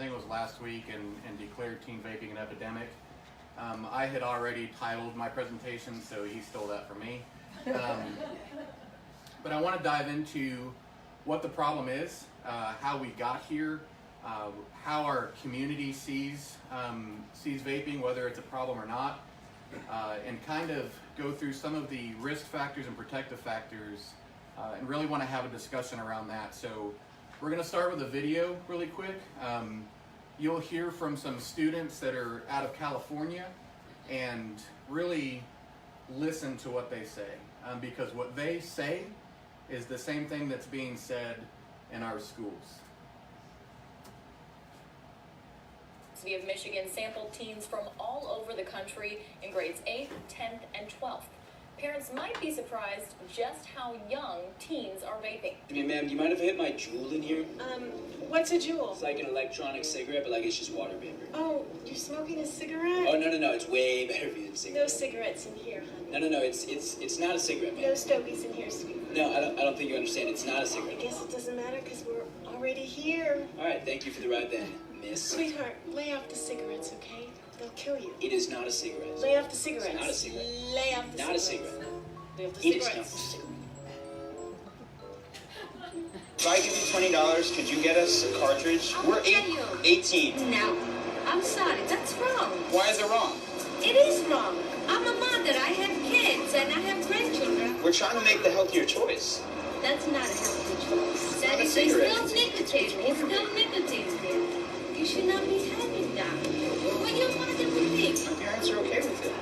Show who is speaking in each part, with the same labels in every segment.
Speaker 1: think it was last week, and declared teen vaping an epidemic. I had already titled my presentation, so he stole that from me. But I want to dive into what the problem is, how we got here, how our community sees vaping, whether it's a problem or not, and kind of go through some of the risk factors and protective factors, and really want to have a discussion around that. So we're going to start with a video really quick. You'll hear from some students that are out of California, and really listen to what they say, because what they say is the same thing that's being said in our schools.
Speaker 2: University of Michigan sampled teens from all over the country in grades 8th, 10th, and 12th. Parents might be surprised just how young teens are vaping.
Speaker 3: I mean, ma'am, do you mind if I hit my Juul in here?
Speaker 4: What's a Juul?
Speaker 3: It's like an electronic cigarette, but like it's just water vapor.
Speaker 4: Oh, you're smoking a cigarette?
Speaker 3: Oh, no, it's way better for you than cigarettes.
Speaker 4: No cigarettes in here, honey.
Speaker 3: No, it's not a cigarette, ma'am.
Speaker 4: No stogies in here, sweetheart.
Speaker 3: No, I don't think you understand. It's not a
Speaker 4: I
Speaker 3: cigarette.
Speaker 4: guess it doesn't matter because we're already here.
Speaker 3: All right, thank you for the ride then, miss.
Speaker 4: Sweetheart, lay off the cigarettes, okay? They'll kill you.
Speaker 3: It is not a cigarette.
Speaker 4: Lay off the cigarettes.
Speaker 3: It's not a cigarette.
Speaker 4: Lay off the
Speaker 3: Not a
Speaker 4: cigarettes.
Speaker 3: cigarette.
Speaker 4: Lay off the
Speaker 3: It is
Speaker 4: cigarettes.
Speaker 3: not a cigarette.
Speaker 5: If I give you $20, could you get us a cartridge? We're 18.
Speaker 6: No, I'm sorry, that's wrong.
Speaker 5: Why is it wrong?
Speaker 6: It is wrong. I'm a mother, I have kids, and I have grandchildren.
Speaker 5: We're trying to make the healthier choice.
Speaker 6: That's not a healthy choice. That
Speaker 5: not a
Speaker 6: is
Speaker 5: cigarette.
Speaker 6: still nicotine. It's still nicotine there. You should not be having that. What do you want them to think?
Speaker 5: My parents are okay with it.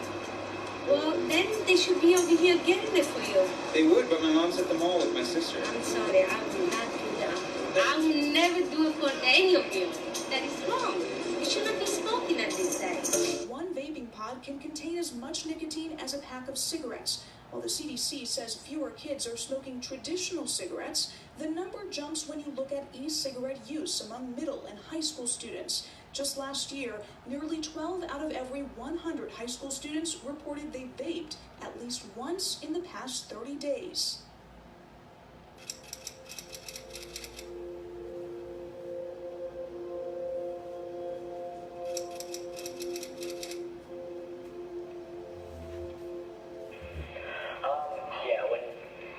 Speaker 6: Well, then they should be over here getting it for you.
Speaker 5: They would, but my mom's at the mall with my sister.
Speaker 6: I'm sorry, I will not do that. I will never do it for any of you. That is wrong. You should not be smoking at this age.
Speaker 7: One vaping pod can contain as much nicotine as a pack of cigarettes. While the CDC says fewer kids are smoking traditional cigarettes, the number jumps when you look at e-cigarette use among middle and high school students. Just last year, nearly 12 out of every 100 high school students reported they vaped at least once in the past 30 days.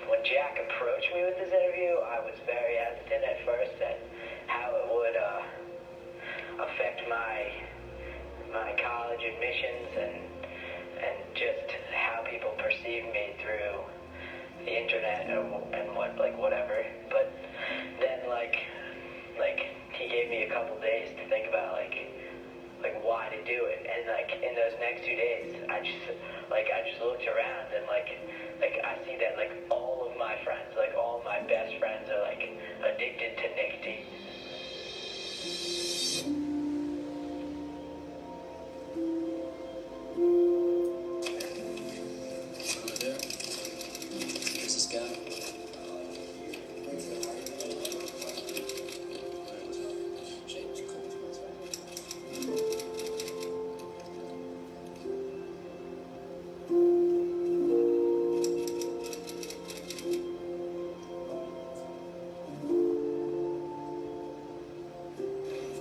Speaker 8: When Jack approached me with this interview, I was very hesitant at first at how it would affect my college admissions and just how people perceive me through the internet and whatever. But then like he gave me a couple days to think about like why to do it, and like in those next 2 days I just looked around and like I see that like all of my friends, like all of my best friends are like addicted to nicotine.
Speaker 3: This is Scott.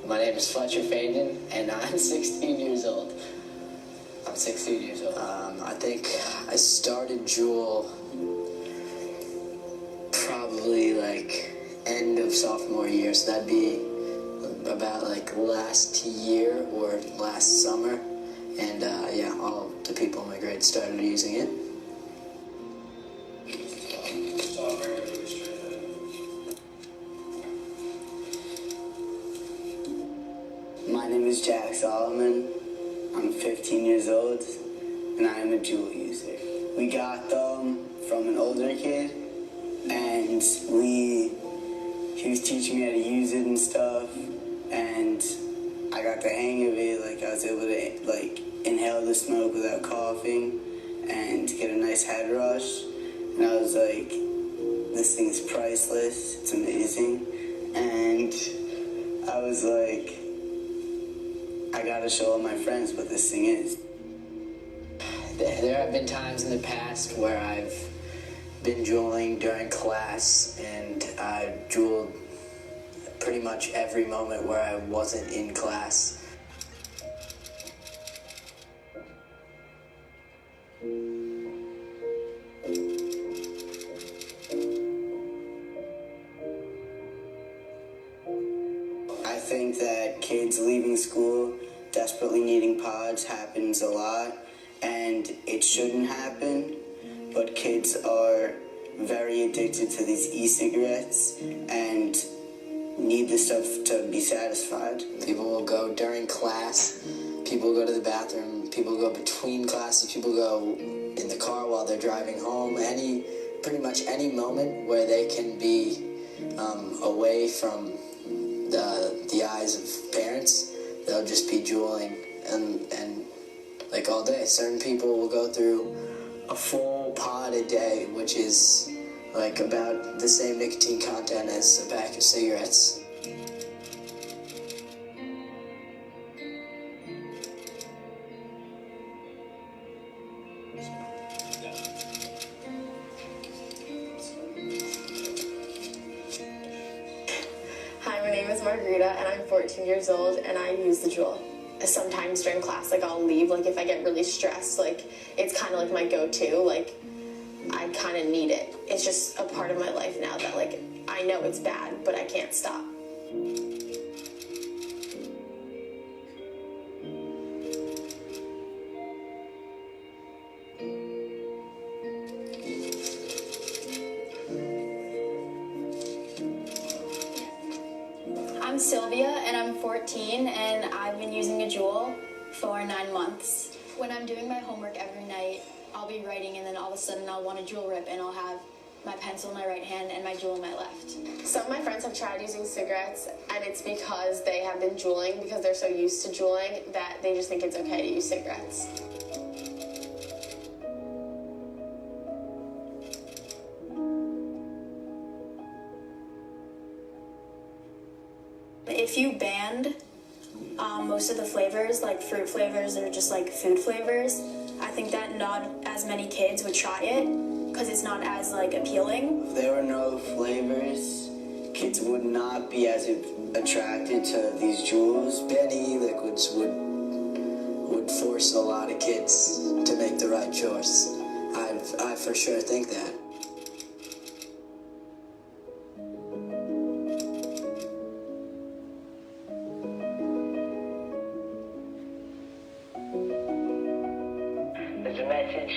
Speaker 9: My name is Fletcher Feynman, and I'm 16 years old. I'm 16 years old. I think I started Juul probably like end of sophomore year, so that'd be about like last year or last summer. And yeah, all the people in my grade started using it.
Speaker 10: My name is Jack Solomon. I'm 15 years old, and I am a Juul user. We got them from an older kid, and he was teaching me how to use it and stuff, and I got the hang of it. Like, I was able to like inhale the smoke without coughing and get a nice head rush, and I was like, this thing is priceless, it's amazing. And I was like, I gotta show all my friends what this thing is.
Speaker 9: There have been times in the past where I've been juuling during class, and I've juuled pretty much every moment where I wasn't in class.
Speaker 10: I think that kids leaving school desperately needing pods happens a lot, and it shouldn't happen, but kids are very addicted to these e-cigarettes and need this stuff to be satisfied.
Speaker 9: People will go during class, people go to the bathroom, people go between classes, people go in the car while they're driving home, pretty much any moment where they can be away from the eyes of parents, they'll just be juuling and like all day. Certain people will go through a full pod a day, which is like about the same nicotine content as a pack of cigarettes.
Speaker 11: Hi, my name is Margarita, and I'm 14 years old, and I use the Juul. Sometimes during class, like, I'll leave, like, if I get really stressed, like, it's kind of like my go-to, like, I kind of need it. It's just a part of my life now that, like, I know it's bad, but I can't stop.
Speaker 12: I'm Sylvia, and I'm 14, and I've been using a Juul for 9 months. When I'm doing my homework every night, I'll be writing, and then all of a sudden I'll want a Juul rip, and I'll have my pencil in my right hand and my Juul in my left.
Speaker 11: Some of my friends have tried using cigarettes, and it's because they have been juuling, because they're so used to juuling that they just think it's okay to use cigarettes.
Speaker 12: If you banned most of the flavors, like fruit flavors or just like food flavors, I think that not as many kids would try it because it's not as like appealing.
Speaker 10: If there were no flavors, kids would not be as attracted to these Juuls.
Speaker 9: Banning e-liquids would force a lot of kids to make the right choice. I for sure think that.
Speaker 8: There's a message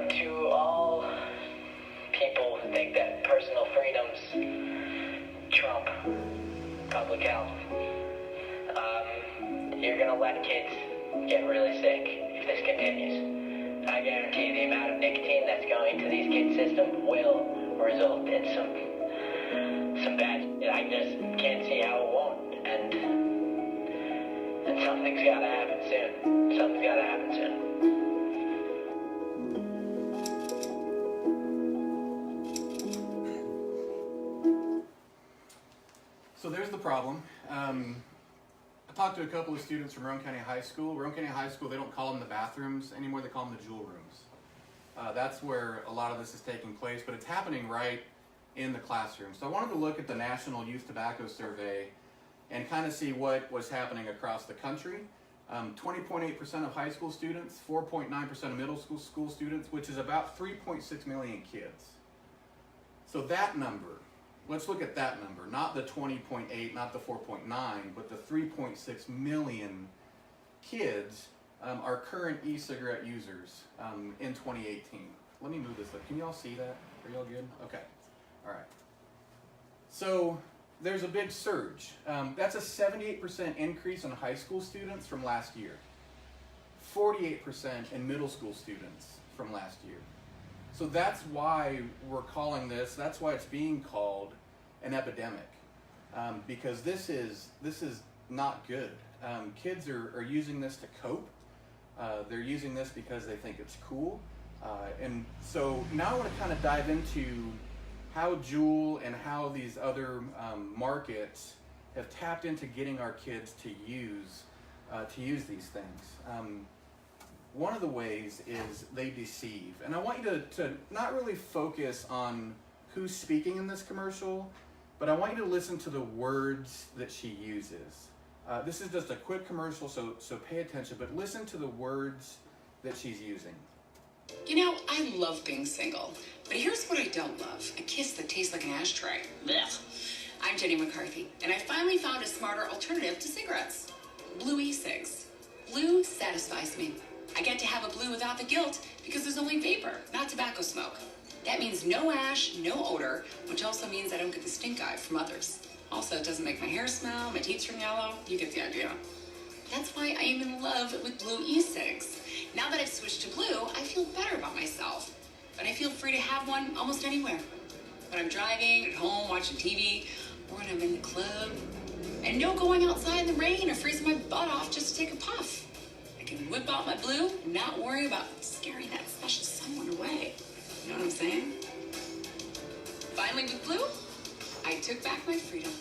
Speaker 8: to all people who think that personal freedoms trump public health. You're gonna let kids get really sick if this continues. I guarantee you the amount of nicotine that's going to these kids' system will result in some bad shit. I just can't see how it won't. And something's gotta happen soon. Something's gotta happen soon.
Speaker 1: So there's the problem. I talked to a couple of students from Roane County High School. Roane County High School, they don't call them the bathrooms anymore, they call them the Juul rooms. That's where a lot of this is taking place, but it's happening right in the classroom. So I wanted to look at the National Youth Tobacco Survey and kind of see what was happening across the country. 20.8% of high school students, 4.9% of middle school students, which is about 3.6 million kids. So that number, let's look at that number, not the 20.8, not the 4.9, but the 3.6 million kids are current e-cigarette users in 2018. Let me move this up. Can you all see that? Are you all good? Okay. All right. So there's a big surge. That's a 78% increase in high school students from last year. 48% in middle school students from last year. So that's why we're calling this, that's why it's being called an epidemic, because this is not good. Kids are using this to cope. They're using this because they think it's cool. And so now I want to kind of dive into how Juul and how these other markets have tapped into getting our kids to use these things. One of the ways is they deceive. And I want you to not really focus on who's speaking in this commercial, but I want you to listen to the words that she uses. This is just a quick commercial, so pay attention, but listen to the words that she's using.
Speaker 13: You know, I love being single, but here's what I don't love. A kiss that tastes like an ashtray. Blech. I'm Jenny McCarthy, and I finally found a smarter alternative to cigarettes. Blue e-cigs. Blue satisfies me. I get to have a blue without the guilt because there's only vapor, not tobacco smoke. That means no ash, no odor, which also means I don't get the stink eye from others. Also, it doesn't make my hair smell, my teeth turn yellow. You get the idea. That's why I am in love with blue e-cigs. Now that I've switched to blue, I feel better about myself. But I feel free to have one almost anywhere. When I'm driving, at home, watching TV, or when I'm in the club. And no going outside in the rain or freezing my butt off just to take a puff. I can whip out my blue and not worry about scaring that special someone away. You know what I'm saying? Finally with blue, I took back my freedom.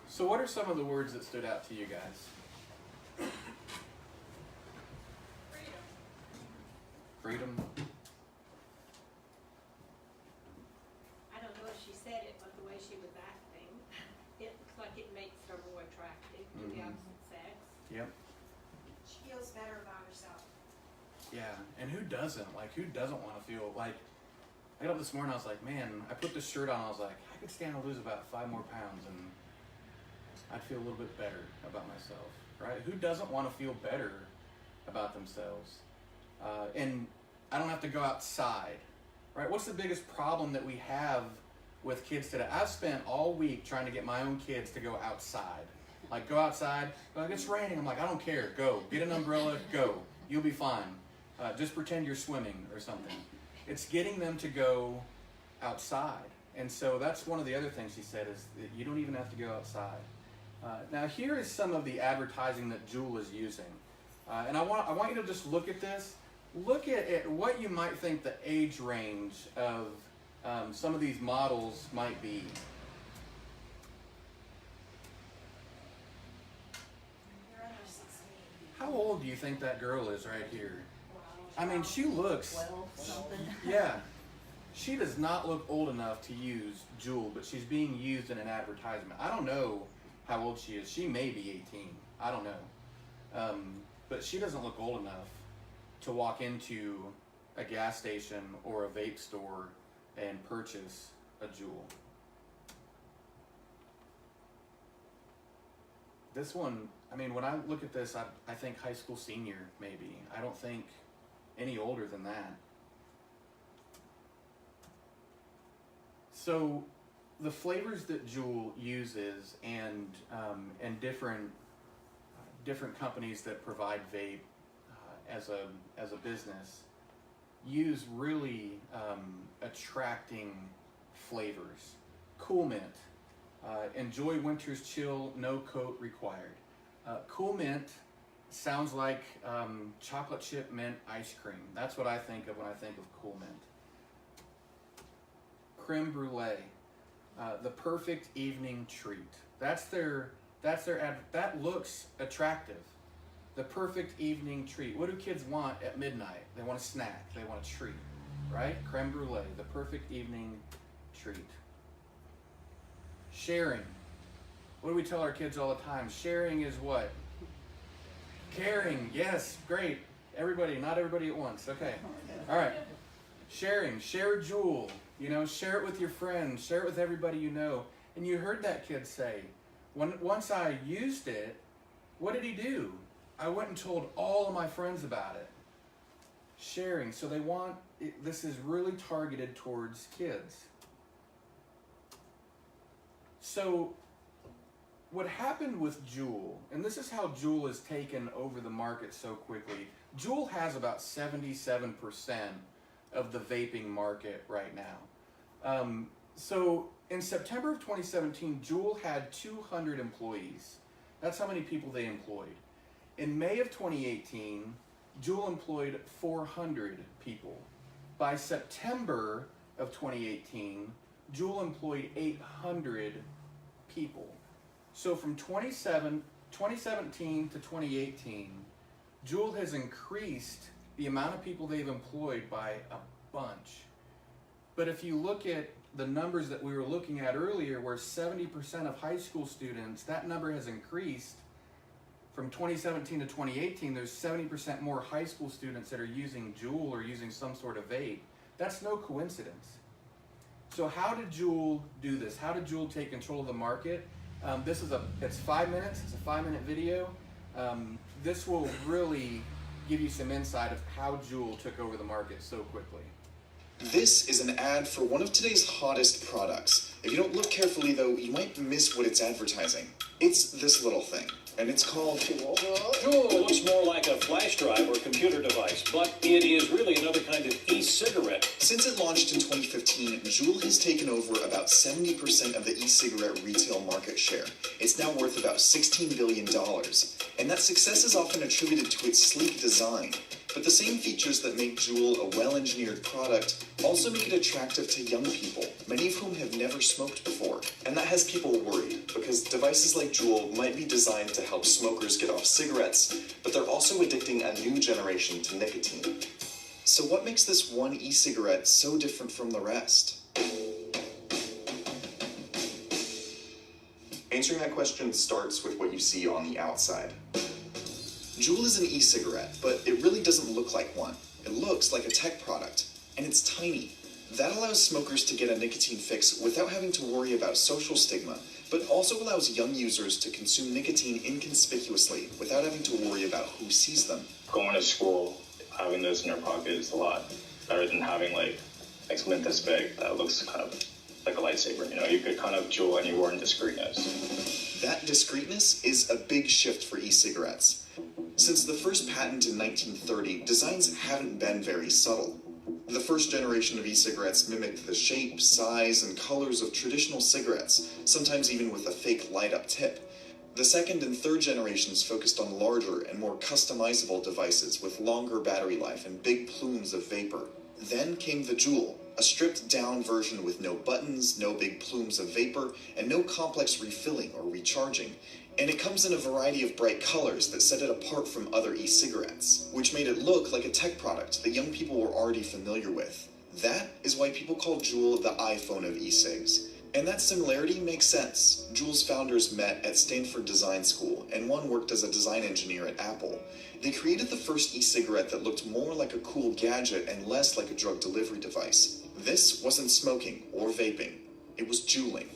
Speaker 1: So what are some of the words that stood out to you guys? Freedom.
Speaker 14: I don't know if she said it, but the way she was acting, it looks like it makes her more attractive to the opposite sex.
Speaker 1: Yep.
Speaker 14: She feels better about herself.
Speaker 1: Yeah, and who doesn't? Like, who doesn't want to feel like, I got up this morning, I was like, man, I put this shirt on, I was like, I could stand to lose about 5 more pounds and I'd feel a little bit better about myself, right? Who doesn't want to feel better about themselves? And I don't have to go outside, right? What's the biggest problem that we have with kids today? I've spent all week trying to get my own kids to go outside. Like, go outside, like, it's raining. I'm like, I don't care, go. Get an umbrella, go. You'll be fine. Just pretend you're swimming or something. It's getting them to go outside. And so that's one of the other things she said is that you don't even have to go outside. Now here is some of the advertising that Juul is using. And I want you to just look at this. Look at what you might think the age range of some of these models might be. How old do you think that girl is right here? I mean, she looks,
Speaker 15: 12 something.
Speaker 1: yeah, she does not look old enough to use Juul, but she's being used in an advertisement. I don't know how old she is. She may be 18. I don't know. But she doesn't look old enough to walk into a gas station or a vape store and purchase a Juul. This one, I mean, when I look at this, I think high school senior, maybe. I don't think any older than that. So the flavors that Juul uses and different companies that provide vape as a business use really attracting flavors. Cool Mint. Enjoy winter's chill, no coat required. Cool Mint sounds like chocolate chip mint ice cream. That's what I think of when I think of Cool Mint. Creme brulee, the perfect evening treat. That looks attractive. The perfect evening treat. What do kids want at midnight? They want a snack. They want a treat, right? Creme brulee, the perfect evening treat. Sharing. What do we tell our kids all the time? Sharing is what? Caring. Yes, great. Everybody, not everybody at once. Okay. All right. Sharing. Share Juul. You know, share it with your friends. Share it with everybody you know. And you heard that kid say, once I used it, what did he do? I went and told all of my friends about it. Sharing. So they want, this is really targeted towards kids. So what happened with Juul, and this is how Juul has taken over the market so quickly. Juul has about 77% of the vaping market right now. So in September of 2017, Juul had 200 employees. That's how many people they employed. In May of 2018, Juul employed 400 people. By September of 2018, Juul employed 800 people. So from 2017 to 2018, Juul has increased the amount of people they've employed by a bunch. But if you look at the numbers that we were looking at earlier, where 70% of high school students, that number has increased from 2017 to 2018. There's 70% more high school students that are using Juul or using some sort of vape. That's no coincidence. So how did Juul do this? How did Juul take control of the market? It's 5 minutes, it's a 5-minute video. This will really give you some insight of how Juul took over the market so quickly.
Speaker 15: This is an ad for one of today's hottest products. If you don't look carefully though, you might miss what it's advertising. It's this little thing, and it's called Juul.
Speaker 16: Juul looks more like a flash drive or computer device, but it is really another kind of e-cigarette.
Speaker 15: Since it launched in 2015, Juul has taken over about 70% of the e-cigarette retail market share. It's now worth about $16 billion, and that success is often attributed to its sleek design. But the same features that make Juul a well-engineered product also make it attractive to young people, many of whom have never smoked before. And that has people worried, because devices like Juul might be designed to help smokers get off cigarettes, but they're also addicting a new generation to nicotine. So what makes this one e-cigarette so different from the rest? Answering that question starts with what you see on the outside. Juul is an e-cigarette, but it really doesn't look like one. It looks like a tech product, and it's tiny. That allows smokers to get a nicotine fix without having to worry about social stigma, but also allows young users to consume nicotine inconspicuously without having to worry about who sees them.
Speaker 17: Going to school, having this in your pocket is a lot better than having like something this big that looks kind of like a lightsaber. You know, you could kind of Juul anywhere in discreetness.
Speaker 15: That discreetness is a big shift for e-cigarettes. Since the first patent in 1930, designs haven't been very subtle. The first generation of e-cigarettes mimicked the shape, size, and colors of traditional cigarettes, sometimes even with a fake light-up tip. The second and third generations focused on larger and more customizable devices with longer battery life and big plumes of vapor. Then came the Juul, a stripped-down version with no buttons, no big plumes of vapor, and no complex refilling or recharging. And it comes in a variety of bright colors that set it apart from other e-cigarettes, which made it look like a tech product that young people were already familiar with. That is why people call Juul the iPhone of e-cigs. And that similarity makes sense. Juul's founders met at Stanford Design School, and one worked as a design engineer at Apple. They created the first e-cigarette that looked more like a cool gadget and less like a drug delivery device. This wasn't smoking or vaping. It was Juuling.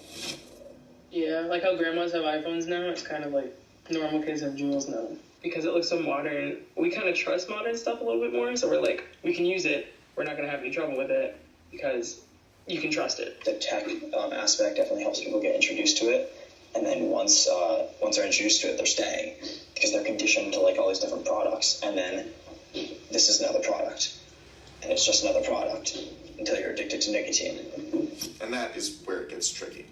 Speaker 18: Yeah, like how grandmas have iPhones now, it's kind of like normal kids have Juuls now. Because it looks so modern, we kind of trust modern stuff a little bit more, so we're like, we can use it, we're not going to have any trouble with it, because you can trust it.
Speaker 19: The tech aspect definitely helps people get introduced to it, and then once they're introduced to it, they're staying, because they're conditioned to like all these different products, and then this is another product, and it's just another product, until you're addicted to nicotine.
Speaker 15: And that is where it gets tricky.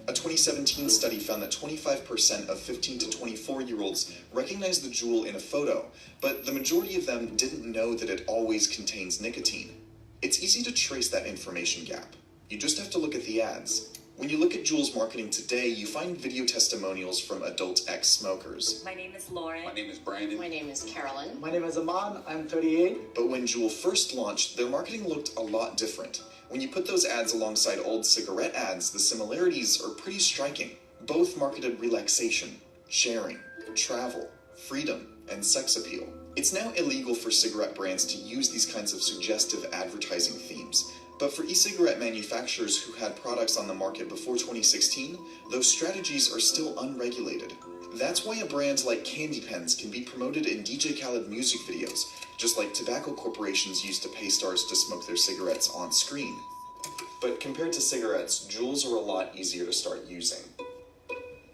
Speaker 15: A 2017 study found that 25% of 15 to 24-year-olds recognized the Juul in a photo, but the majority of them didn't know that it always contains nicotine. It's easy to trace that information gap. You just have to look at the ads. When you look at Juul's marketing today, you find video testimonials from adult ex-smokers.
Speaker 20: My name is Lauren.
Speaker 21: My name is Brandon.
Speaker 20: My name is Carolyn.
Speaker 22: My name is Aman. I'm 38.
Speaker 15: But when Juul first launched, their marketing looked a lot different. When you put those ads alongside old cigarette ads, the similarities are pretty striking. Both marketed relaxation, sharing, travel, freedom, and sex appeal. It's now illegal for cigarette brands to use these kinds of suggestive advertising themes. But for e-cigarette manufacturers who had products on the market before 2016, those strategies are still unregulated. That's why a brand like Candy Pens can be promoted in DJ Khaled music videos, just like tobacco corporations used to pay stars to smoke their cigarettes on screen. But compared to cigarettes, Juuls are a lot easier to start using.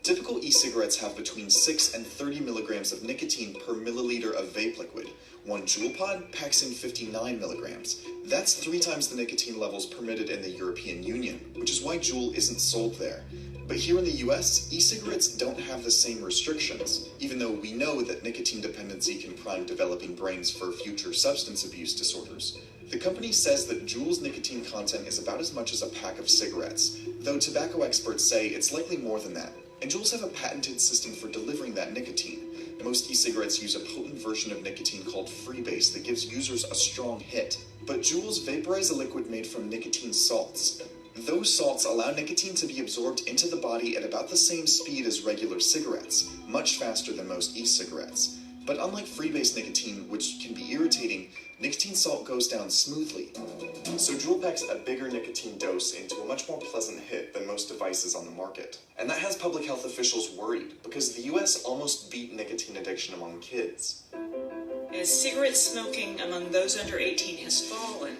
Speaker 15: Typical e-cigarettes have between 6 and 30 milligrams of nicotine per milliliter of vape liquid. One Juul pod packs in 59 milligrams. That's 3 times the nicotine levels permitted in the European Union, which is why Juul isn't sold there. But here in the US, e-cigarettes don't have the same restrictions, even though we know that nicotine dependency can prime developing brains for future substance abuse disorders. The company says that Juul's nicotine content is about as much as a pack of cigarettes, though tobacco experts say it's likely more than that. And Juuls have a patented system for delivering that nicotine. Most e-cigarettes use a potent version of nicotine called freebase that gives users a strong hit. But Juuls vaporize a liquid made from nicotine salts. Those salts allow nicotine to be absorbed into the body at about the same speed as regular cigarettes, much faster than most e-cigarettes. But unlike freebase nicotine, which can be irritating, nicotine salt goes down smoothly. So Juul packs a bigger nicotine dose into a much more pleasant hit than most devices on the market. And that has public health officials worried, because the US almost beat nicotine addiction among kids.
Speaker 20: As cigarette smoking among those under 18 has fallen,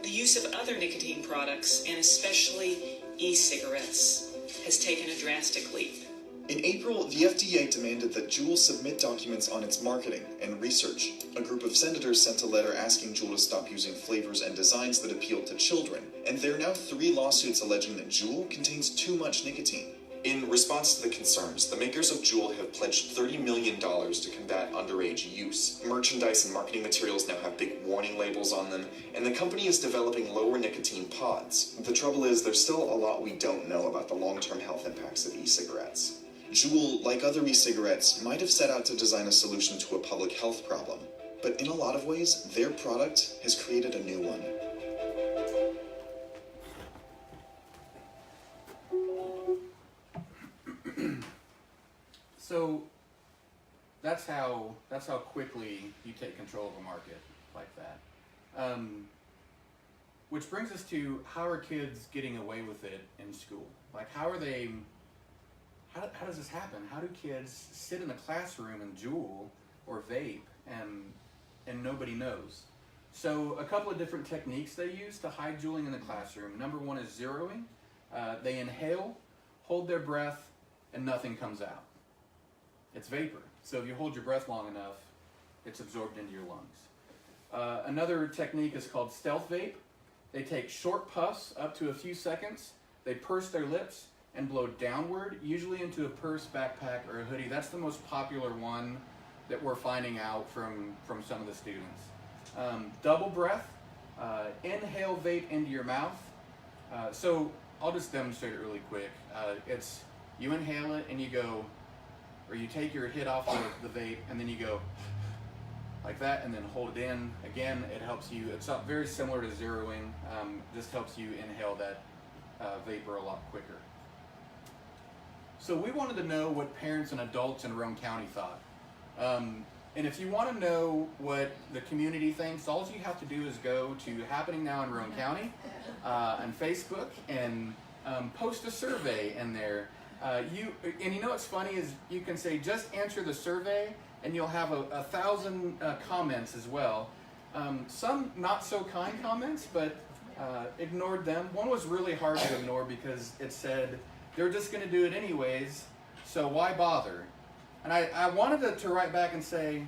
Speaker 20: the use of other nicotine products, and especially e-cigarettes, has taken a drastic leap.
Speaker 15: In April, the FDA demanded that Juul submit documents on its marketing and research. A group of senators sent a letter asking Juul to stop using flavors and designs that appeal to children, and there are now 3 lawsuits alleging that Juul contains too much nicotine. In response to the concerns, the makers of Juul have pledged $30 million to combat underage use. Merchandise and marketing materials now have big warning labels on them, and the company is developing lower nicotine pods. The trouble is, there's still a lot we don't know about the long-term health impacts of e-cigarettes. Juul, like other e-cigarettes, might have set out to design a solution to a public health problem, but in a lot of ways, their product has created a new one.
Speaker 1: So that's how quickly you take control of a market like that. Which brings us to, how are kids getting away with it in school? Like, how does this happen? How do kids sit in the classroom and Juul or vape and nobody knows? So a couple of different techniques they use to hide Juuling in the classroom. Number one is zeroing. They inhale, hold their breath, and nothing comes out. It's vapor. So if you hold your breath long enough, it's absorbed into your lungs. Another technique is called stealth vape. They take short puffs up to a few seconds. They purse their lips and blow downward, usually into a purse, backpack, or a hoodie. That's the most popular one that we're finding out from some of the students. Double breath, inhale vape into your mouth. So I'll just demonstrate it really quick. It's, you inhale it and you go, or you take your hit off the vape and then you go like that and then hold it in. Again, it helps you, it's very similar to zeroing, just helps you inhale that vapor a lot quicker. So we wanted to know what parents and adults in Roane County thought. And if you want to know what the community thinks, all you have to do is go to Happening Now in Roane County on Facebook and post a survey in there. You know what's funny is you can say just answer the survey and you'll have 1,000 comments as well. Some not so kind comments, but ignored them. One was really hard to ignore because it said they're just going to do it anyways, so why bother? And I wanted to write back and say,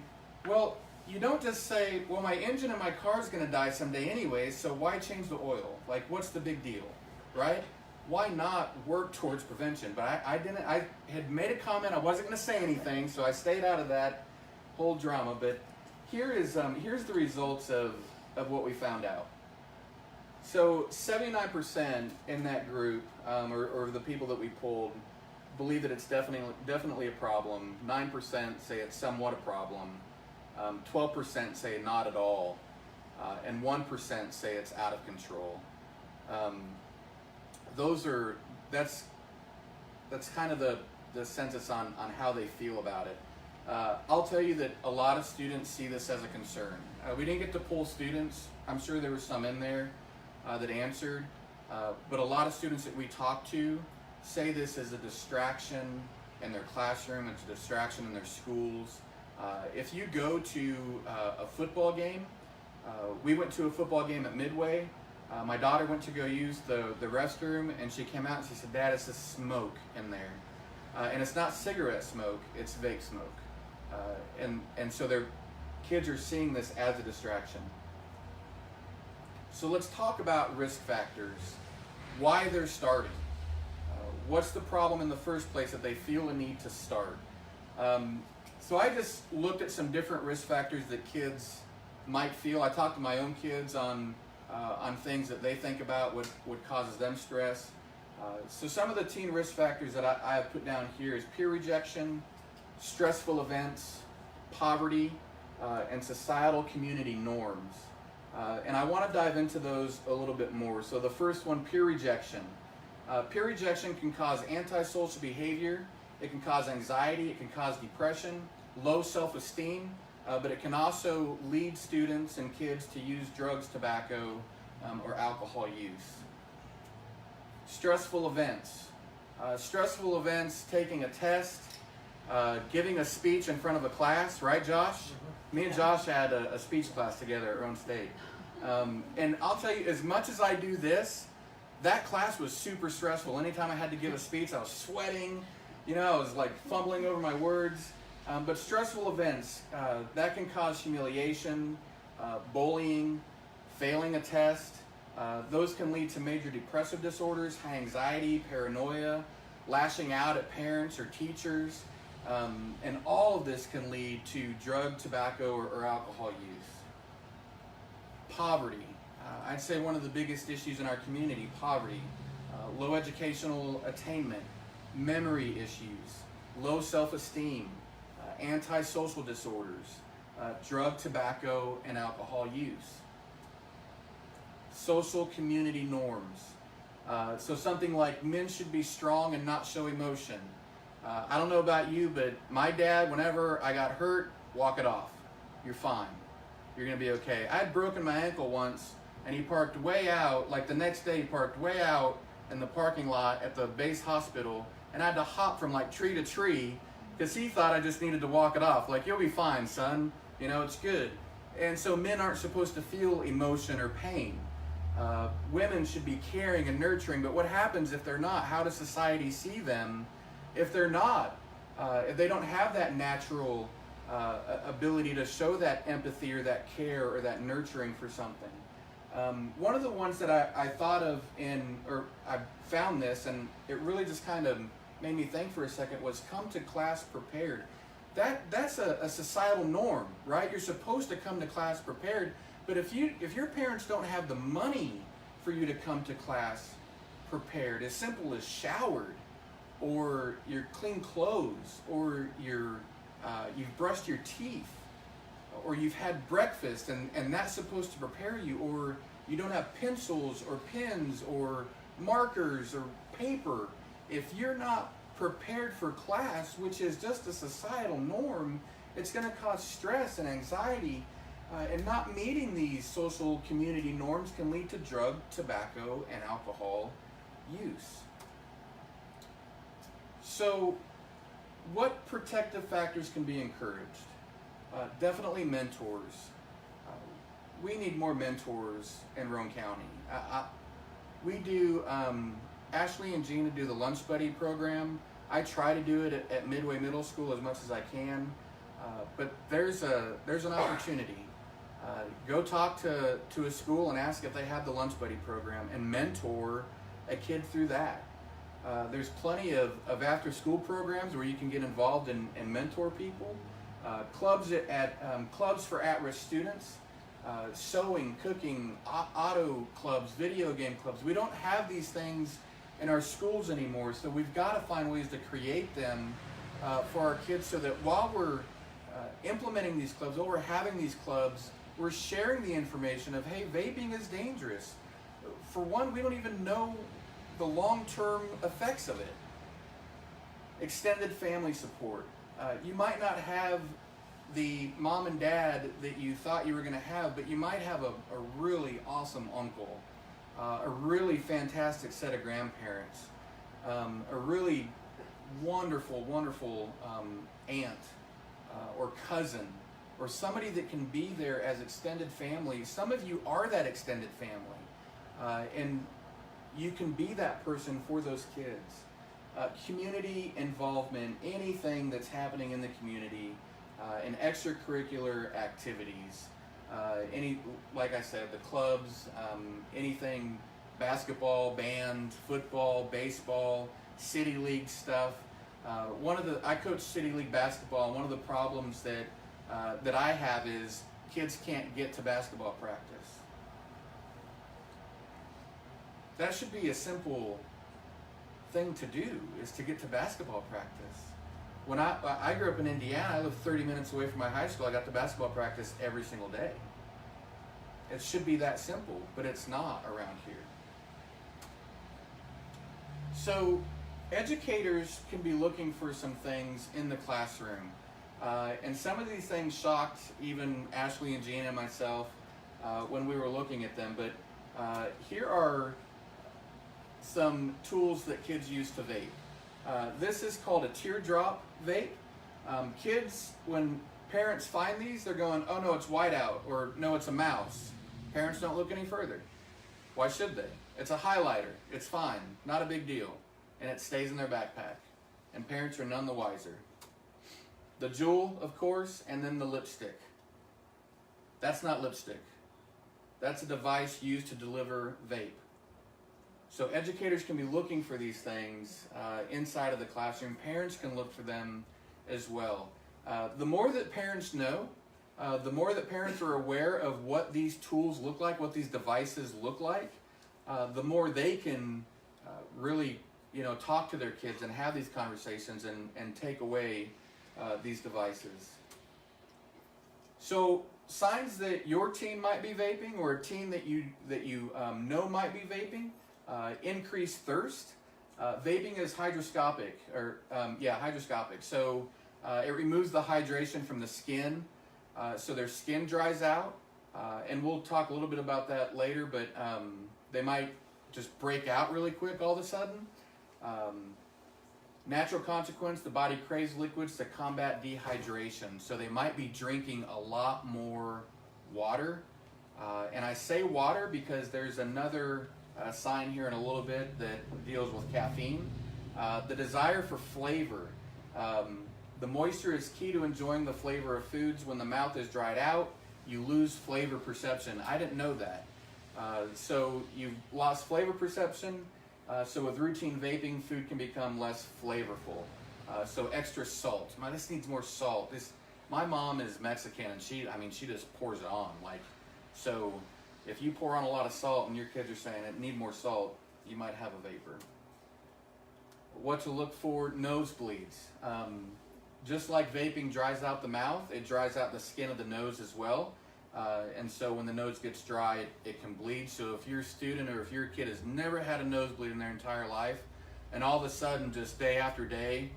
Speaker 1: well, you don't just say, well, my engine in my car's going to die someday anyways, so why change the oil? Like, what's the big deal, right? Why not work towards prevention? But I didn't. I had made a comment. I wasn't going to say anything, so I stayed out of that whole drama. But here's the results of what we found out. So 79% in that group, or the people that we polled, believe that it's definitely a problem. 9% say it's somewhat a problem. 12% say not at all, and 1% say it's out of control. That's kind of the census on how they feel about it. I'll tell you that a lot of students see this as a concern. We didn't get to poll students. I'm sure there were some in there that answered, but a lot of students that we talked to say this is a distraction in their classroom, it's a distraction in their schools. If you go to a football game, we went to a football game at Midway. My daughter went to go use the restroom, and she came out and she said, "Dad, it's just smoke in there." And it's not cigarette smoke, it's vape smoke. And so their kids are seeing this as a distraction. So let's talk about risk factors, why they're starting. What's the problem in the first place that they feel a need to start? So I just looked at some different risk factors that kids might feel. I talked to my own kids on things that they think about, what causes them stress. So some of the teen risk factors that I have put down here is peer rejection, stressful events, poverty, and societal community norms. And I want to dive into those a little bit more. So the first one, peer rejection. Peer rejection can cause antisocial behavior, it can cause anxiety, it can cause depression, low self-esteem, but it can also lead students and kids to use drugs, tobacco, or alcohol use. Stressful events. Stressful events, taking a test, giving a speech in front of a class, right, Josh? Me and Josh had a speech class together at Rome State. And I'll tell you, as much as I do this, that class was super stressful. Anytime I had to give a speech, I was sweating. You know, I was like fumbling over my words. But stressful events, that can cause humiliation, bullying, failing a test. Those can lead to major depressive disorders, high anxiety, paranoia, lashing out at parents or teachers. And all of this can lead to drug, tobacco, or alcohol use. Poverty. I'd say one of the biggest issues in our community, poverty. Low educational attainment, memory issues, low self-esteem, antisocial disorders, drug, tobacco, and alcohol use. Social community norms. So something like men should be strong and not show emotion. I don't know about you, but my dad, whenever I got hurt, walk it off. You're fine. You're going to be okay. I had broken my ankle once, and he parked way out, like the next day he parked way out in the parking lot at the base hospital, and I had to hop from like tree to tree because he thought I just needed to walk it off. Like, you'll be fine, son. You know, it's good. And so men aren't supposed to feel emotion or pain. Women should be caring and nurturing, but what happens if they're not? How does society see them if they're not? If they don't have that natural ability to show that empathy or that care or that nurturing for something. One of the ones that I thought of I found this, and it really just kind of made me think for a second, was come to class prepared. That's a societal norm, right? You're supposed to come to class prepared, but if your parents don't have the money for you to come to class prepared, as simple as showered, or your clean clothes, or you've brushed your teeth, or you've had breakfast and that's supposed to prepare you, or you don't have pencils or pens or markers or paper, if you're not prepared for class, which is just a societal norm, it's going to cause stress and anxiety, and not meeting these social community norms can lead to drug, tobacco, and alcohol use. So, what protective factors can be encouraged? Definitely mentors. We need more mentors in Roane County. We do, Ashley and Gina do the Lunch Buddy program. I try to do it at Midway Middle School as much as I can, but there's an opportunity. Go talk to a school and ask if they have the Lunch Buddy program and mentor a kid through that. There's plenty of after-school programs where you can get involved and mentor people. Clubs clubs for at-risk students, sewing, cooking, auto clubs, video game clubs. We don't have these things in our schools anymore, so we've got to find ways to create them for our kids so that while we're implementing these clubs, while we're having these clubs, we're sharing the information of, hey, vaping is dangerous. For one, we don't even know the long-term effects of it. Extended family support. You might not have the mom and dad that you thought you were going to have, but you might have a really awesome uncle, a really fantastic set of grandparents, a really wonderful, wonderful aunt or cousin, or somebody that can be there as extended family. Some of you are that extended family, and you can be that person for those kids. Community involvement, anything that's happening in the community, and extracurricular activities, like I said, the clubs, anything, basketball, band, football, baseball, city league stuff. I coach city league basketball, and one of the problems that I have is kids can't get to basketball practice. That should be a simple thing to do, is to get to basketball practice. When I grew up in Indiana, I lived 30 minutes away from my high school. I got to basketball practice every single day. It should be that simple, but it's not around here. So educators can be looking for some things in the classroom. And some of these things shocked even Ashley and Gina and myself when we were looking at them. But here are some tools that kids use to vape. This is called a teardrop vape. Kids, when parents find these, they're going, oh no, it's whiteout, or no, it's a mouse. Parents don't look any further. Why should they? It's a highlighter. It's fine. Not a big deal. And it stays in their backpack. And parents are none the wiser. The Juul, of course, and then the lipstick. That's not lipstick. That's a device used to deliver vape. So educators can be looking for these things inside of the classroom. Parents can look for them as well. The more that parents know, the more that parents are aware of what these tools look like, what these devices look like, the more they can really, talk to their kids and have these conversations and take away these devices. So signs that your teen might be vaping, or a teen that you know might be vaping: increased thirst. Vaping is hydroscopic, hydroscopic. So it removes the hydration from the skin, so their skin dries out. And we'll talk a little bit about that later, but they might just break out really quick all of a sudden. Natural consequence, the body craves liquids to combat dehydration. So they might be drinking a lot more water. And I say water because there's another sign here in a little bit that deals with caffeine. The desire for flavor. The moisture is key to enjoying the flavor of foods. When the mouth is dried out, you lose flavor perception. I didn't know that. So you've lost flavor perception. So with routine vaping, food can become less flavorful. So extra salt. This needs more salt. My mom is Mexican, and she just pours it on. So if you pour on a lot of salt and your kids are saying it need more salt, you might have a vapor. What to look for: nosebleeds. Just like vaping dries out the mouth, it dries out the skin of the nose as well. And so when the nose gets dry, it can bleed. So if your student or if your kid has never had a nosebleed in their entire life, and all of a sudden, just day after day,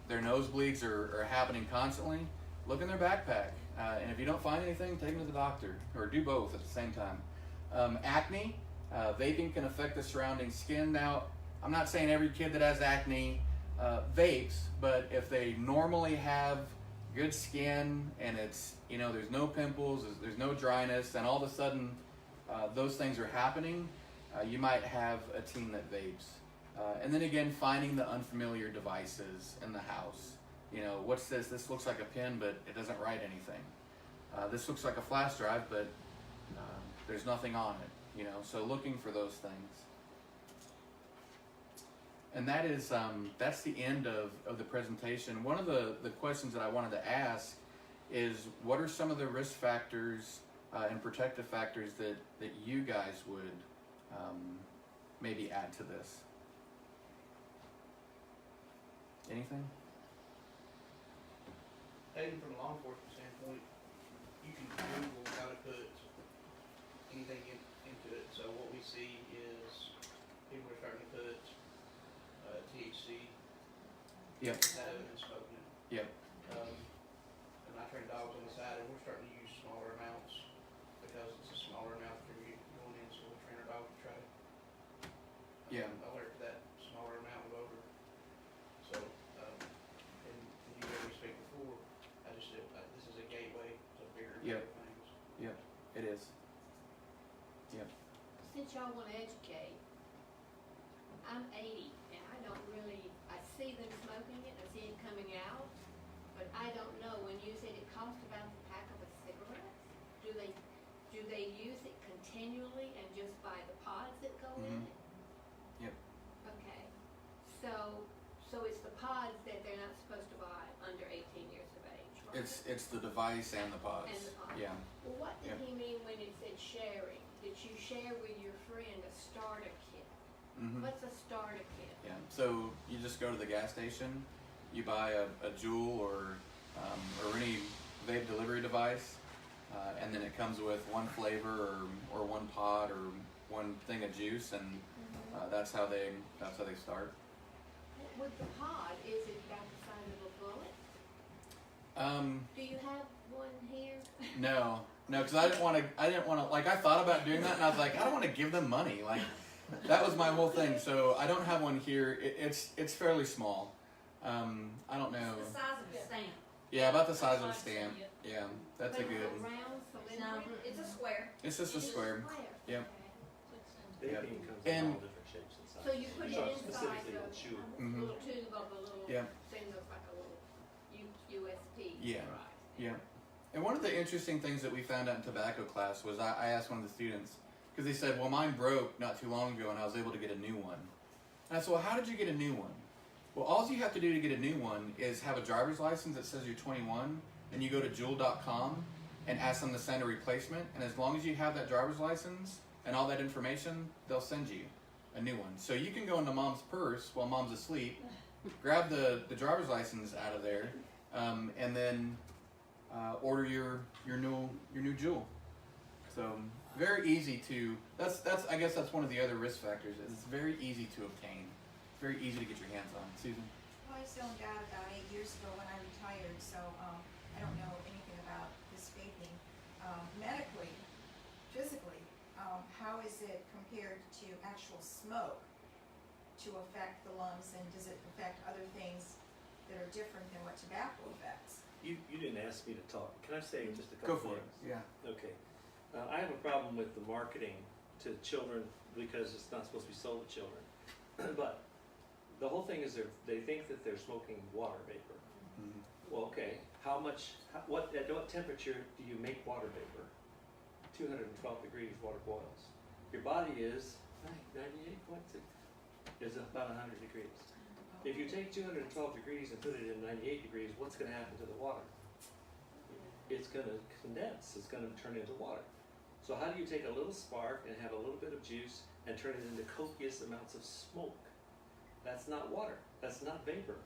Speaker 1: their nosebleeds are happening constantly, look in their backpack. And if you don't find anything, take them to the doctor, or do both at the same time. Acne, vaping can affect the surrounding skin. Now, I'm not saying every kid that has acne vapes, but if they normally have good skin and it's, there's no pimples, there's no dryness, and all of a sudden those things are happening, you might have a teen that vapes. And then again, finding the unfamiliar devices in the house. What's this? This looks like a pen, but it doesn't write anything. This looks like a flash drive, but there's nothing on it. So looking for those things. And that is that's the end of the presentation. One of the questions that I wanted to ask is, what are some of the risk factors and protective factors that you guys would maybe add to this? Anything?
Speaker 2: Taken from a law enforcement standpoint, you can Google how to put anything into it. So what we see is people are starting to put THC.
Speaker 1: Yep.
Speaker 2: Instead of it in smoking it.
Speaker 1: Yep.
Speaker 2: And I train dogs on the side, and we're starting to use smaller amounts because it's a smaller amount that you're going in. So we train our dog to try to alert to that smaller amount of odor. So, and you heard me speak before. This is a gateway to bigger and bigger things.
Speaker 1: Yep. It is. Yep.
Speaker 14: Since y'all want to educate, I'm 80, and I see them smoking it, I see it coming out, but I don't know. When you said it costs about the pack of a cigarette, do they use it continually and just buy the pods that go in it?
Speaker 1: Yep.
Speaker 14: Okay. So it's the pods that they're not supposed to buy under 18 years of age, right?
Speaker 1: It's the device and the pods.
Speaker 14: And the pods.
Speaker 1: Yeah.
Speaker 14: Well, what did he mean when he said sharing? Did you share with your friend a starter kit?
Speaker 1: Mm-hmm.
Speaker 14: What's a starter kit?
Speaker 1: Yeah. So you just go to the gas station, you buy a Juul or any vape delivery device, and then it comes with one flavor or one pod or one thing of juice, and that's how they start.
Speaker 14: With the pod, is it about the size of a bullet? Do you have one here?
Speaker 1: No, because I didn't want to. Like, I thought about doing that, and I was like, I don't want to give them money. Like, that was my whole thing. So I don't have one here. It's fairly small. I don't know.
Speaker 4: It's the size of a stamp.
Speaker 1: Yeah, about the size of a stamp. Yeah, that's a good.
Speaker 4: No, it's a square.
Speaker 1: It's just a square. Yep.
Speaker 21: Vaping
Speaker 1: Yep.
Speaker 21: comes in
Speaker 1: And
Speaker 21: all different shapes and sizes.
Speaker 14: So you put it
Speaker 21: So
Speaker 14: inside
Speaker 21: specifically
Speaker 14: the
Speaker 21: on chew.
Speaker 14: little tube of a little
Speaker 1: Yeah.
Speaker 14: thing that's like a little USP.
Speaker 1: Yeah.
Speaker 14: Right.
Speaker 1: Yeah. And one of the interesting things that we found out in tobacco class was I asked one of the students, because they said, well, mine broke not too long ago and I was able to get a new one. And I said, well, how did you get a new one? Well, all you have to do to get a new one is have a driver's license that says you're 21, and you go to Juul.com and ask them to send a replacement. And as long as you have that driver's license and all that information, they'll send you a new one. So you can go into mom's purse while mom's asleep, grab the driver's license out of there, and then order your new Juul. So very easy to. I guess that's one of the other risk factors. Is it's very easy to obtain. It's very easy to get your hands on. Susan.
Speaker 23: Well, I zoned out about 8 years ago when I retired, so I don't know anything about this vaping. Medically, physically, how is it compared to actual smoke to affect the lungs, and does it affect other things that are different than what tobacco affects?
Speaker 21: You didn't ask me to talk. Can I say just a
Speaker 1: Go
Speaker 21: couple
Speaker 1: for it.
Speaker 21: things?
Speaker 1: Yeah.
Speaker 21: Okay. I have a problem with the marketing to children because it's not supposed to be sold to children. But the whole thing is they think that they're smoking water vapor.
Speaker 1: Mm-hmm.
Speaker 21: Well, okay. At what temperature do you make water vapor? 212 degrees water boils. Your body is 98.6. Is about 100 degrees. If you take 212 degrees and put it in 98 degrees, what's going to happen to the water? It's going to condense. It's going to turn into water. So how do you take a little spark and have a little bit of juice and turn it into copious amounts of smoke? That's not water. That's not vapor.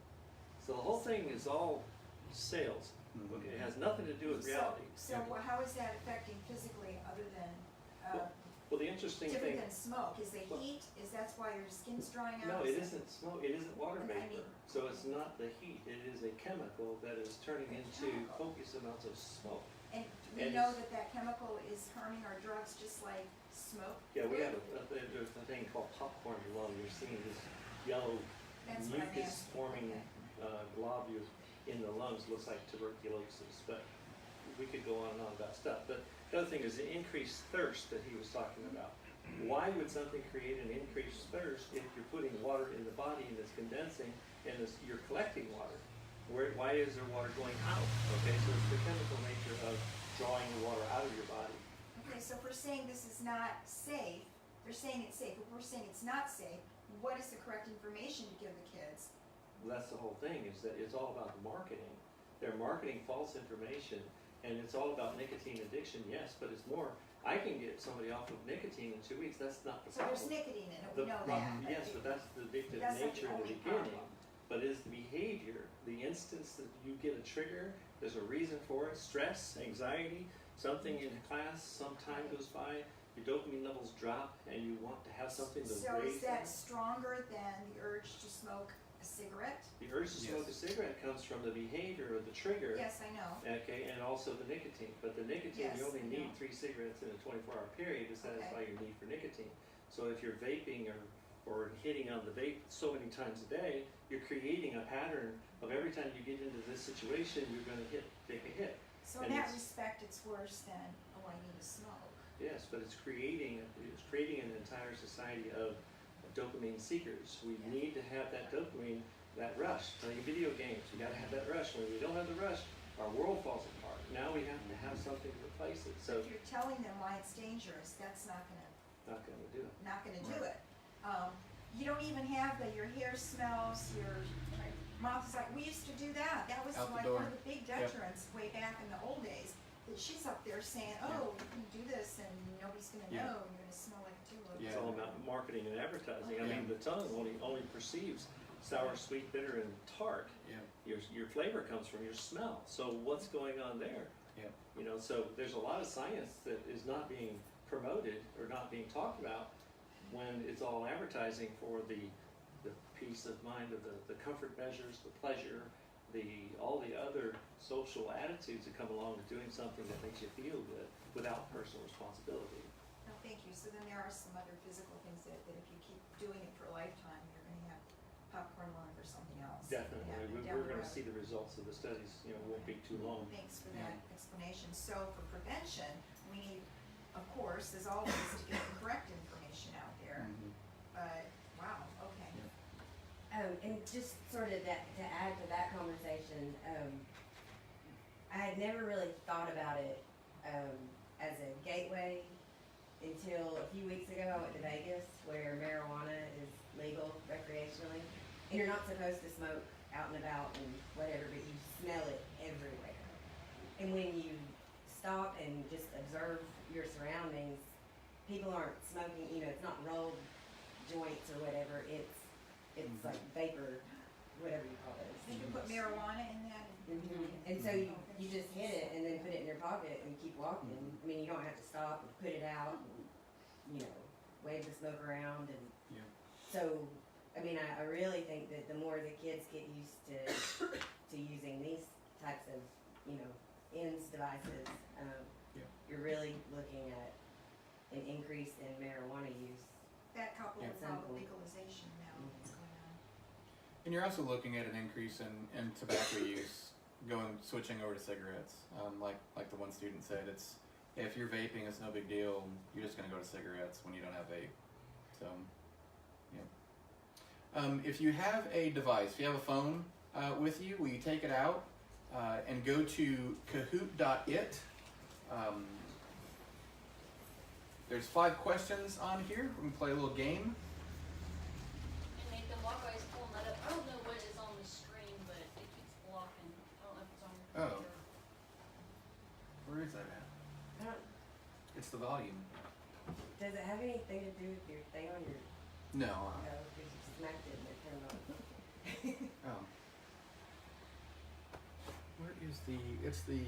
Speaker 21: So the whole thing is all sales. Okay, it has nothing to do with reality.
Speaker 23: So how is that affecting physically other than
Speaker 21: Well, the interesting
Speaker 23: different
Speaker 21: thing.
Speaker 23: than smoke? Is the heat? Is that's why your skin's drying out?
Speaker 21: No, it isn't smoke. It isn't water vapor. So it's not the heat. It is a chemical that is turning into copious amounts of smoke.
Speaker 23: And we know that chemical is harming our drugs just like smoke?
Speaker 21: Yeah, we have there's a thing called popcorn lung. You're seeing this yellow mucus-forming globules in the lungs. Looks like tuberculosis, but we could go on and on about stuff. But the other thing is the increased thirst that he was talking about. Why would something create an increased thirst if you're putting water in the body and it's condensing and you're collecting water? Why is there water going out? Okay, so it's the chemical nature of drawing the water out of your body.
Speaker 23: Okay, so if we're saying this is not safe, they're saying it's safe. If we're saying it's not safe, what is the correct information to give the kids?
Speaker 21: Well, that's the whole thing, is that it's all about the marketing. They're marketing false information, and it's all about nicotine addiction, yes, but it's more, I can get somebody off of nicotine in 2 weeks. That's not the
Speaker 23: So
Speaker 21: problem.
Speaker 23: there's nicotine in it, we know that.
Speaker 21: Yes, but that's the addictive
Speaker 23: That's not the
Speaker 21: nature in the
Speaker 23: only
Speaker 21: beginning.
Speaker 23: problem.
Speaker 21: But it's the behavior, the instance that you get a trigger, there's a reason for it, stress, anxiety, something in class, some time goes by, your dopamine levels drop, and you want to have something to
Speaker 23: So
Speaker 21: raise
Speaker 23: is that
Speaker 21: them.
Speaker 23: stronger than the urge to smoke a cigarette?
Speaker 21: The urge to smoke a cigarette comes from the behavior or the trigger.
Speaker 23: Yes, I know.
Speaker 21: Okay, and also the nicotine. But the nicotine,
Speaker 23: Yes,
Speaker 21: you only
Speaker 23: I
Speaker 21: need
Speaker 23: know.
Speaker 21: 3 cigarettes in a 24-hour period to satisfy your need for nicotine. So if you're vaping or hitting on the vape so many times a day, you're creating a pattern of every time you get into this situation, you're going to take a hit.
Speaker 23: So in that respect, it's worse than, oh, I need to smoke.
Speaker 21: Yes, but it's creating an entire society of dopamine seekers. We need to have that dopamine, that rush. Playing video games, we got to have that rush. When we don't have the rush, our world falls apart. Now we have to have something to replace it. So
Speaker 23: If you're telling them why it's dangerous, that's not gonna
Speaker 21: do it.
Speaker 23: not gonna do it. You don't even have your hair smells, your mouth is like, we used to do that. That was
Speaker 1: Out the
Speaker 23: like
Speaker 1: door.
Speaker 23: one of the big detriments way back in the old days. That she's up there saying, oh, you can do this and nobody's gonna know, you're gonna smell like a tulip.
Speaker 21: It's all about marketing and advertising. I mean, the tongue only perceives sour, sweet, bitter, and tart.
Speaker 1: Yeah.
Speaker 21: Your flavor comes from your smell. So what's going on there?
Speaker 1: Yeah.
Speaker 21: You know, so there's a lot of science that is not being promoted or not being talked about when it's all advertising for the peace of mind of the comfort measures, the pleasure, all the other social attitudes that come along with doing something that makes you feel good without personal responsibility.
Speaker 23: No, thank you. So then there are some other physical things that if you keep doing it for a lifetime, you're going to have popcorn lung or something else.
Speaker 21: Definitely.
Speaker 23: Yeah,
Speaker 21: We're going to see the results of the studies, you know, won't be too long.
Speaker 23: Thanks for that explanation. So for prevention, we need, of course, as always, to get the correct information out there. But, wow, okay.
Speaker 5: And just sort of that, to add to that conversation, I had never really thought about it as a gateway until a few weeks ago. I went to Vegas, where marijuana is legal recreationally. And you're not supposed to smoke out and about and whatever, but you smell it everywhere. And when you stop and just observe your surroundings, people aren't smoking, you know, it's not rolled joints or whatever, it's like vapor, whatever you call it.
Speaker 23: You can put marijuana in that.
Speaker 5: And so you just hit it and then put it in your pocket and keep walking. I mean, you don't have to stop and put it out and, you know, wave the smoke around. And so, I mean, I really think that the more the kids get used to using these types of, you know, ends devices, you're really looking at an increase in marijuana use.
Speaker 23: That coupled with all the
Speaker 5: Simple.
Speaker 23: legalization now that's going on.
Speaker 1: And you're also looking at an increase in tobacco use, switching over to cigarettes. Like the one student said, if you're vaping, it's no big deal. You're just going to go to cigarettes when you don't have vape. So, yeah. If you have a device, if you have a phone with you, will you take it out and go to kahoot.it? There's 5 questions on here. We can play a little game.
Speaker 4: And Nathan, while guys pulling that up, I don't know what is on the screen, but it keeps blocking. I don't know if it's on your
Speaker 1: Oh.
Speaker 4: computer.
Speaker 1: Where is that at? It's the volume.
Speaker 5: Does it have anything to do with your thing on your...
Speaker 1: No.
Speaker 5: No, because you smacked it and it turned on.
Speaker 1: Oh. Where is it's the...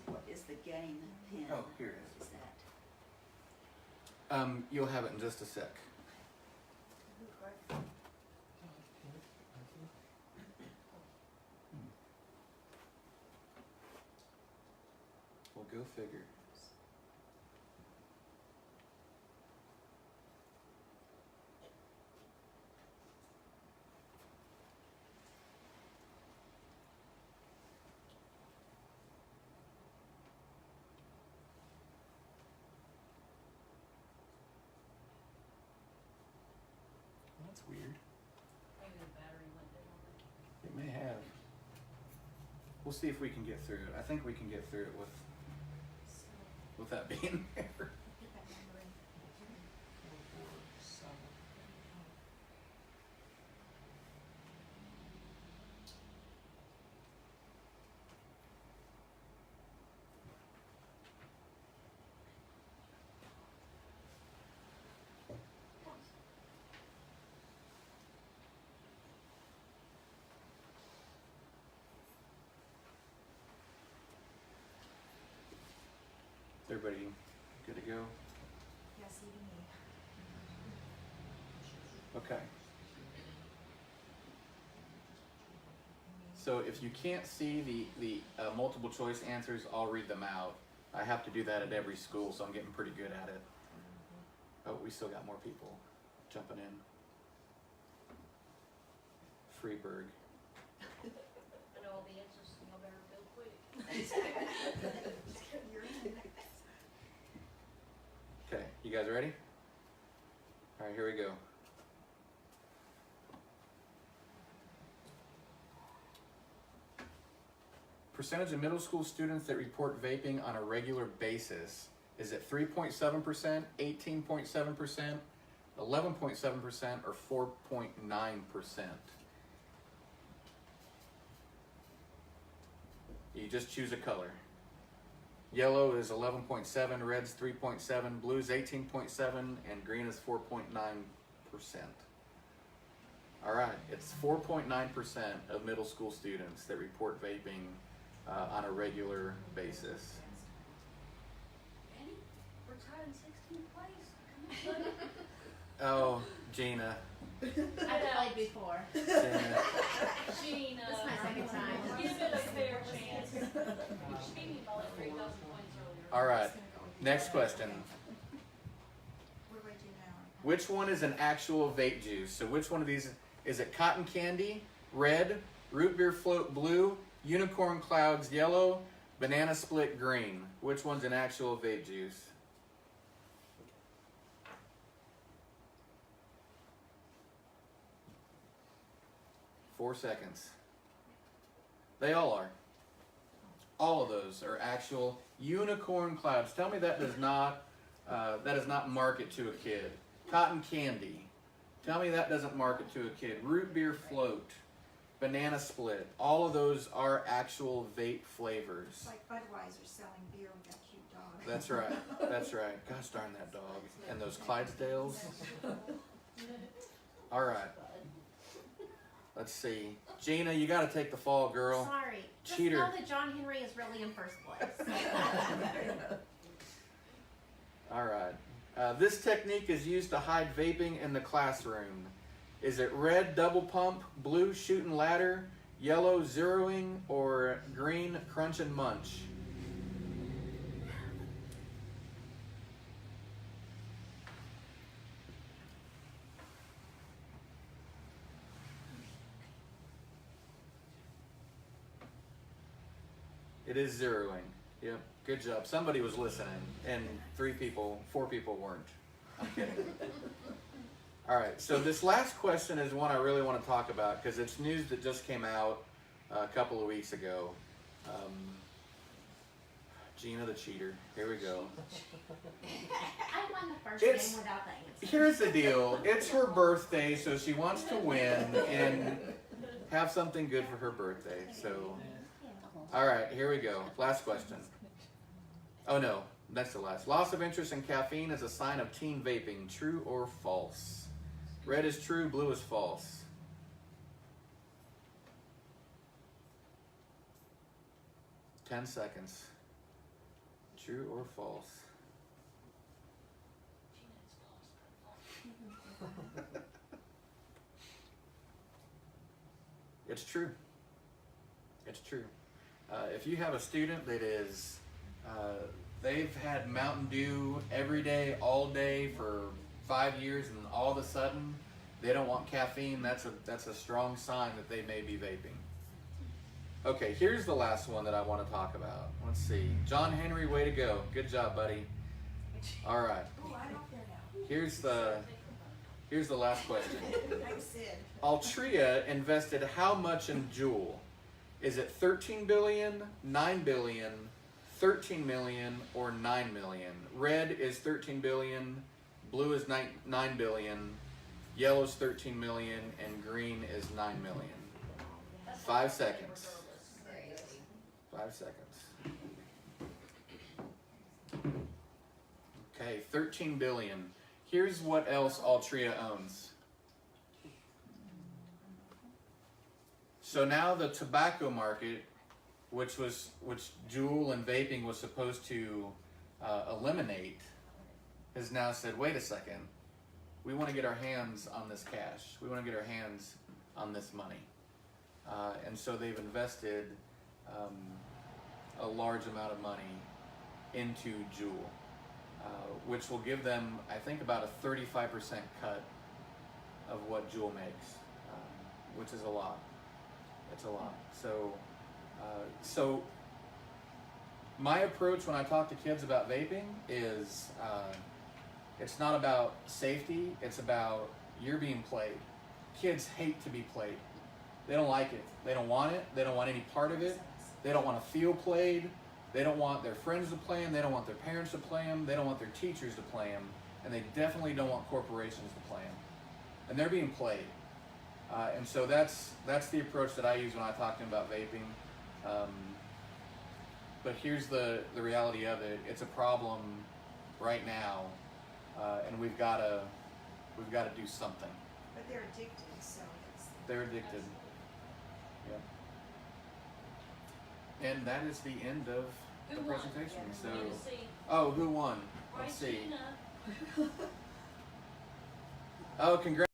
Speaker 6: What is the game pin?
Speaker 1: Oh, here it is.
Speaker 6: Is that?
Speaker 1: You'll have it in just a sec. Well, go figure. That's weird.
Speaker 4: Maybe the battery went dead on it.
Speaker 1: It may have. We'll see if we can get through it. I think we can get through it with that being there. Is everybody good to go?
Speaker 23: Yes, even me.
Speaker 1: Okay. So if you can't see the multiple choice answers, I'll read them out. I have to do that at every school, so I'm getting pretty good at it. Oh, we still got more people jumping in. Freeburg.
Speaker 4: I know all the answers, so y'all better go quick.
Speaker 1: Okay, you guys ready? All right, here we go. Percentage of middle school students that report vaping on a regular basis. Is it 3.7%, 18.7%, 11.7%, or 4.9%? You just choose a color. Yellow is 11.7, red's 3.7, blue's 18.7, and green is 4.9%. All right, it's 4.9% of middle school students that report vaping on a regular basis.
Speaker 4: Annie, we're tied in 16th place. Come on, buddy.
Speaker 1: Oh, Gina.
Speaker 3: I've played before.
Speaker 1: Gina.
Speaker 4: Gina.
Speaker 3: This is my second time.
Speaker 4: Give it a fair chance. She gave me about 3,000 points earlier.
Speaker 1: All right, next question.
Speaker 23: What do I do now?
Speaker 1: Which one is an actual vape juice? So which one of these, is it cotton candy, red, root beer float, blue, unicorn clouds, yellow, banana split, green? Which one's an actual vape juice? Four seconds. They all are. All of those are actual unicorn clouds. Tell me that does not market to a kid. Cotton candy. Tell me that doesn't market to a kid. Root beer float, banana split. All of those are actual vape flavors.
Speaker 23: It's like Budweiser selling beer with that cute dog.
Speaker 1: That's right. That's right. Gosh darn that dog. And those Clydesdales. All right. Let's see. Gina, you got to take the fall, girl.
Speaker 3: Sorry.
Speaker 1: Cheater.
Speaker 3: Just know that John Henry is really in first place.
Speaker 1: All right. This technique is used to hide vaping in the classroom. Is it red double pump, blue shooting ladder, yellow zeroing, or green crunch and munch? It is zeroing. Yep. Good job. Somebody was listening, and 4 people weren't. I'm kidding. All right. So this last question is one I really want to talk about because it's news that just came out a couple of weeks ago. Gina the cheater. Here we go.
Speaker 3: I won the first
Speaker 1: It's-
Speaker 3: game without the answer.
Speaker 1: Here's the deal. It's her birthday, so she wants to win and have something good for her birthday. So, all right, here we go. Last question. Oh no, that's the last. Loss of interest in caffeine is a sign of teen vaping. True or false? Red is true, blue is false. Ten seconds. True or false? It's true. It's true. If you have a student that is, they've had Mountain Dew every day, all day for 5 years, and all of a sudden they don't want caffeine, that's a strong sign that they may be vaping. Okay, here's the last one that I want to talk about. Let's see. John Henry, way to go. Good job, buddy. All right.
Speaker 23: Oh, I'm up there now.
Speaker 1: Here's the last question.
Speaker 23: I'm Sid.
Speaker 1: Altria invested how much in Juul? Is it 13 billion, 9 billion, 13 million, or 9 million? Red is 13 billion, blue is 9 billion, yellow is 13 million, and green is 9 million. 5 seconds. 5 seconds. Okay, 13 billion. Here's what else Altria owns. So now the tobacco market, which Juul and vaping was supposed to eliminate, has now said, wait a second, we want to get our hands on this cash. We want to get our hands on this money. And so they've invested a large amount of money into Juul, which will give them, I think, about a 35% cut of what Juul makes, which is a lot. It's a lot. So my approach when I talk to kids about vaping is it's not about safety, it's about you're being played. Kids hate to be played. They don't like it. They don't want it. They don't want any part of it. They don't want to feel played. They don't want their friends to play them. They don't want their parents to play them. They don't want their teachers to play them. And they definitely don't want corporations to play them. And they're being played. And so that's the approach that I use when I talk to them about vaping. but here's the reality of it. It's a problem right now, and we've got to do something.
Speaker 23: But they're addicted, so it's.
Speaker 1: They're addicted. Yeah. And that is the end of the presentation. So, oh, who won? Let's see. Oh, congrats.